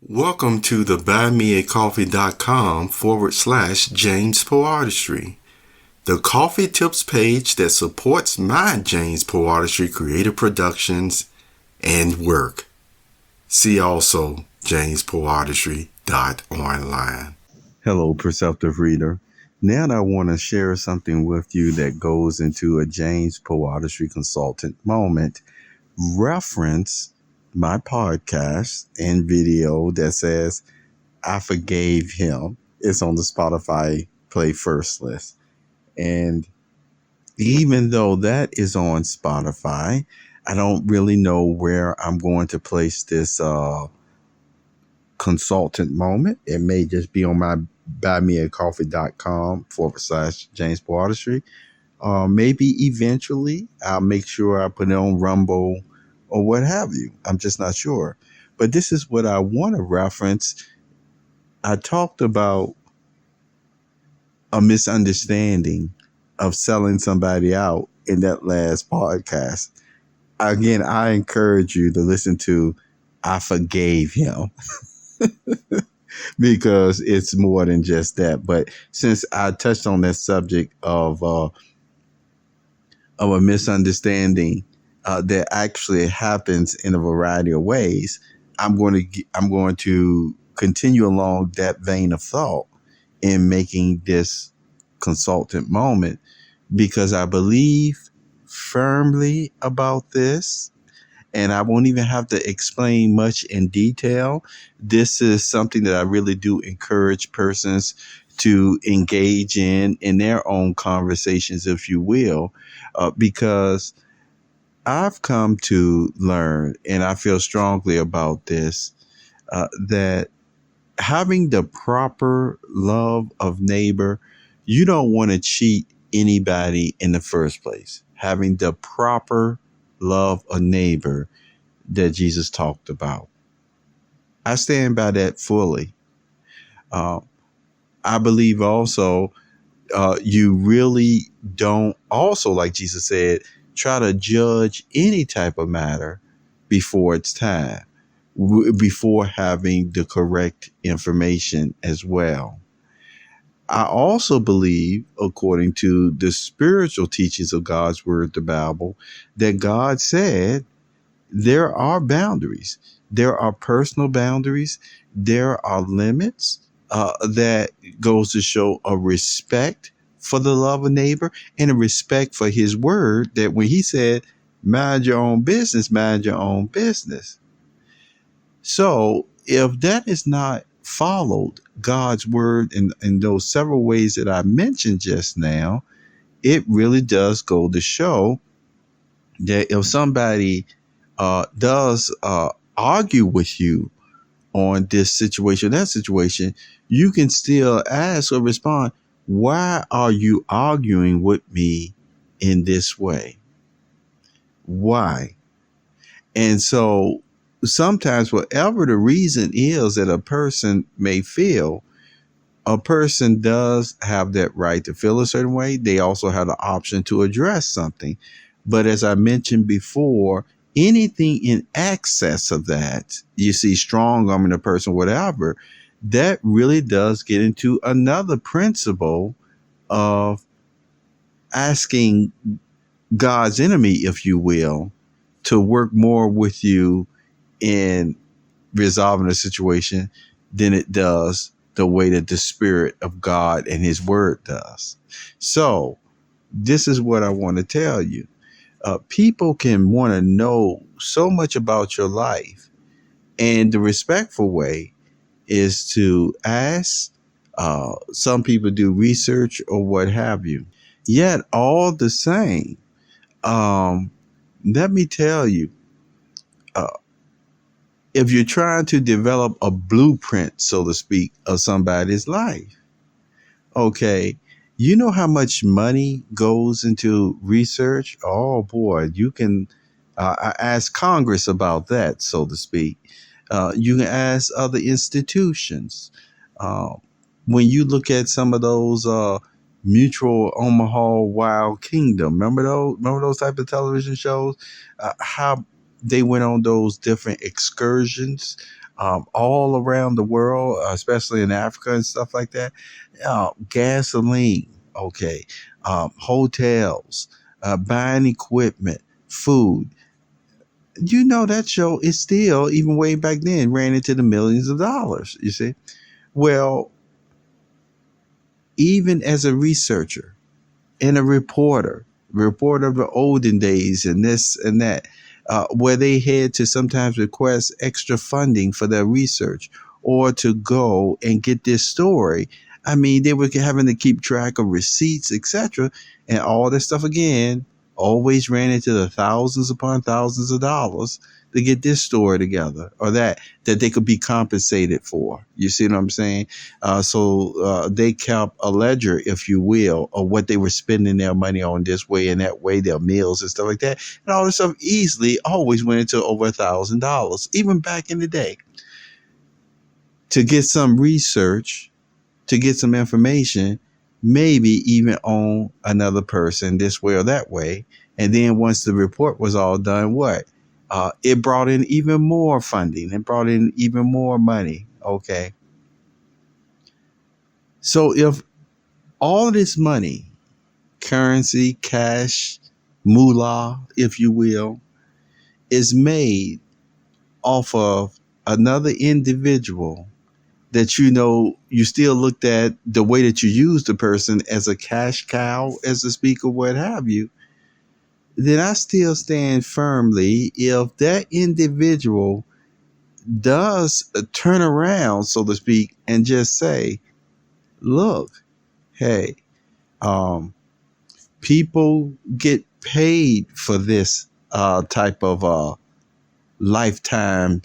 Welcome to the buymeacoffee.com/James Poeartistry, the coffee tips page that supports my James Poeartistry creative productions and work. See also jamespoeartistry.online. Hello, perceptive reader. Now I want to share something with you that goes into a James Poeartistry consultant moment. Reference my podcast and video that says I forgave him. It's on the Spotify play first list. And even though that is on Spotify, I don't really know where I'm going to place this consultant moment. It may just be on my buymeacoffee.com/James Poeartistry. Maybe eventually I'll make sure I put it on Rumble or what have you. I'm just not sure. But this is what I want to reference. I talked about a misunderstanding of selling somebody out in that last podcast. Again, I encourage you to listen to I Forgave Him because it's more than just that. But since I touched on that subject of a misunderstanding that actually happens in a variety of ways, I'm going to continue along that vein of thought in making this consultant moment, because I believe firmly about this, and I won't even have to explain much in detail. This is something that I really do encourage persons to engage in their own conversations, if you will, because I've come to learn, and I feel strongly about this, that having the proper love of neighbor, you don't want to cheat anybody in the first place. Having the proper love of neighbor that Jesus talked about. I stand by that fully. I believe also you really don't also, like Jesus said, try to judge any type of matter before it's time, before having the correct information as well. I also believe, according to the spiritual teachings of God's word, the Bible, that God said there are boundaries. There are personal boundaries. There are limits that goes to show a respect for the love of neighbor and a respect for his word, that when he said, mind your own business, mind your own business. So if that is not followed, God's word in those several ways that I mentioned just now, it really does go to show that if somebody does argue with you on this situation, that situation, you can still ask or respond, why are you arguing with me in this way? Why? And so sometimes, whatever the reason is that a person may feel, a person does have that right to feel a certain way. They also have the option to address something. But as I mentioned before, anything in excess of that, you see, strong arming a person, whatever, that really does get into another principle of asking God's enemy, if you will, to work more with you in resolving a situation than it does the way that the Spirit of God and His Word does. So this is what I want to tell you. People can want to know so much about your life, and the respectful way is to ask. Some people do research or what have you. Yet all the same, let me tell you, if you're trying to develop a blueprint, so to speak, of somebody's life, okay, you know how much money goes into research? Oh boy, you can ask Congress about that, so to speak. You can ask other institutions. When you look at some of those Mutual, Omaha, Wild Kingdom, remember those type of television shows? How they went on those different excursions all around the world, especially in Africa and stuff like that. Gasoline, okay, hotels, buying equipment, food. You know, that show is still, even way back then, ran into the millions of dollars, you see. Well, even as a researcher and a reporter of the olden days and this and that, where they had to sometimes request extra funding for their research or to go and get this story. I mean, they were having to keep track of receipts, etc., and all this stuff again. Always ran into the thousands upon thousands of dollars to get this story together, or that they could be compensated for. You see what I'm saying? So they kept a ledger, if you will, of what they were spending their money on this way and that way, their meals and stuff like that. And all this stuff easily always went into over $1,000, even back in the day. To get some research, to get some information, maybe even on another person this way or that way. And then once the report was all done, what? It brought in even more funding. It brought in even more money. Okay. So if all this money, currency, cash, moolah, if you will, is made off of another individual that you still looked at the way that you use the person as a cash cow, as a speaker, what have you, then I still stand firmly if that individual does turn around, so to speak, and just say, look, hey, people get paid for this type of Lifetime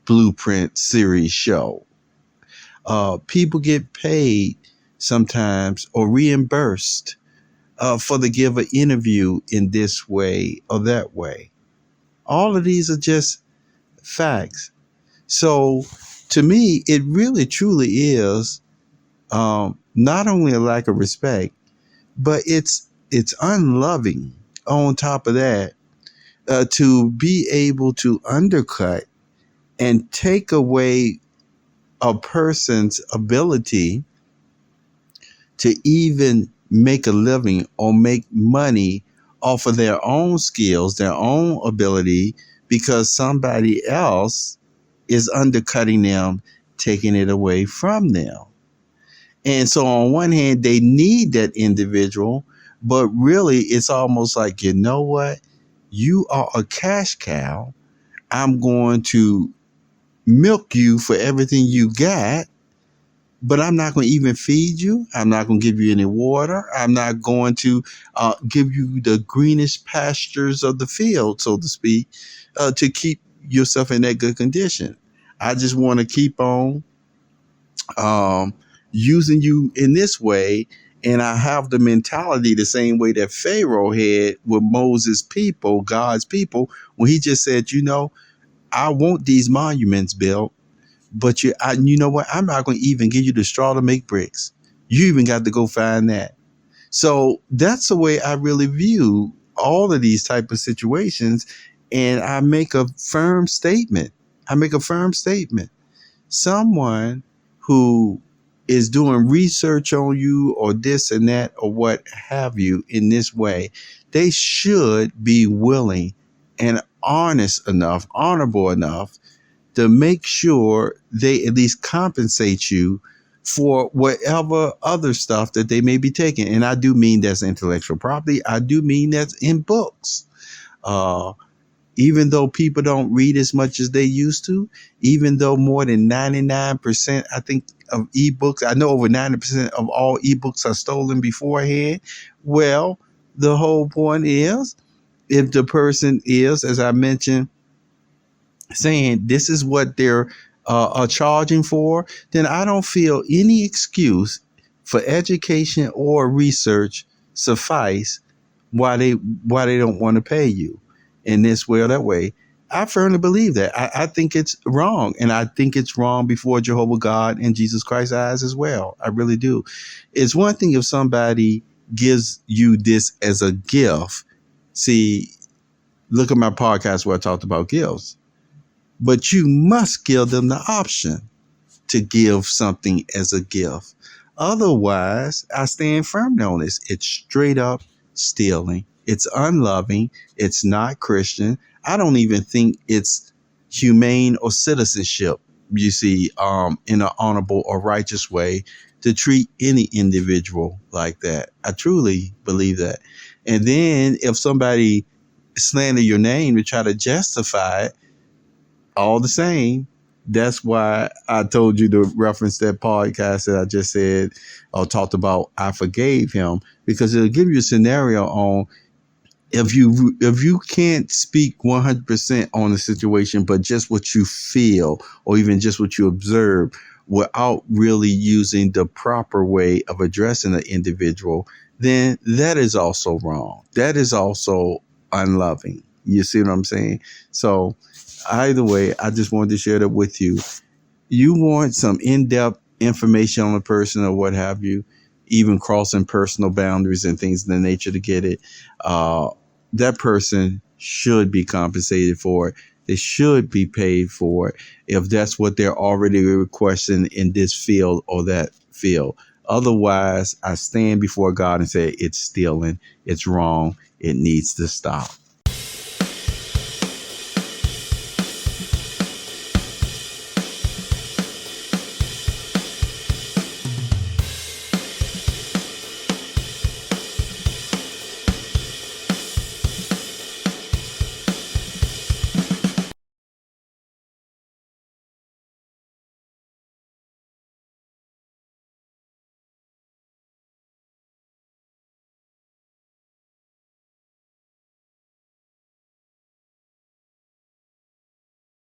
Blueprint series show. People get paid sometimes or reimbursed for the give an interview in this way or that way. All of these are just facts. So to me, it really truly is not only a lack of respect, but it's unloving on top of that, to be able to undercut and take away a person's ability to even make a living or make money off of their own skills, their own ability, because somebody else is undercutting them, taking it away from them. And so on one hand, they need that individual, but really it's almost like, you know what? You are a cash cow. I'm going to milk you for everything you got, but I'm not going to even feed you. I'm not going to give you any water. I'm not going to give you the greenest pastures of the field, so to speak, to keep yourself in that good condition. I just want to keep on using you in this way. And I have the mentality the same way that Pharaoh had with Moses' people, God's people, when he just said, I want these monuments built, but you know what? I'm not going to even give you the straw to make bricks. You even got to go find that. So that's the way I really view all of these type of situations. And I make a firm statement. Someone who is doing research on you or this and that or what have you in this way, they should be willing and honorable enough to make sure they at least compensate you for whatever other stuff that they may be taking. And I do mean that's intellectual property. I do mean that's in books. Even though people don't read as much as they used to, even though more than 99%, I think, of ebooks, I know over 90% of all ebooks are stolen beforehand. Well, the whole point is, if the person is, as I mentioned, saying this is what they're charging for, then I don't feel any excuse for education or research suffice why they don't want to pay you in this way or that way. I firmly believe that. I think it's wrong, and I think it's wrong before Jehovah God and Jesus Christ's eyes as well. I really do. It's one thing if somebody gives you this as a gift. See, look at my podcast where I talked about gifts. but you must give them the option to give something as a gift. Otherwise, I stand firmly on this. It's straight up stealing. It's unloving. It's not Christian. I don't even think it's humane or citizenship, you see, in an honorable or righteous way to treat any individual like that. I truly believe that. And then if somebody slander your name to try to justify it, all the same, that's why I told you to reference that podcast that I just said or talked about. I forgave him because it'll give you a scenario on if you can't speak 100% on the situation, but just what you feel or even just what you observe without really using the proper way of addressing the individual, then that is also wrong. That is also unloving. You see what I'm saying? So either way, I just wanted to share that with you. You want some in-depth information on a person or what have you, even crossing personal boundaries and things of the nature to get it. That person should be compensated for it. They should be paid for it if that's what they're already requesting in this field or that field. Otherwise, I stand before God and say it's stealing. It's wrong. It needs to stop.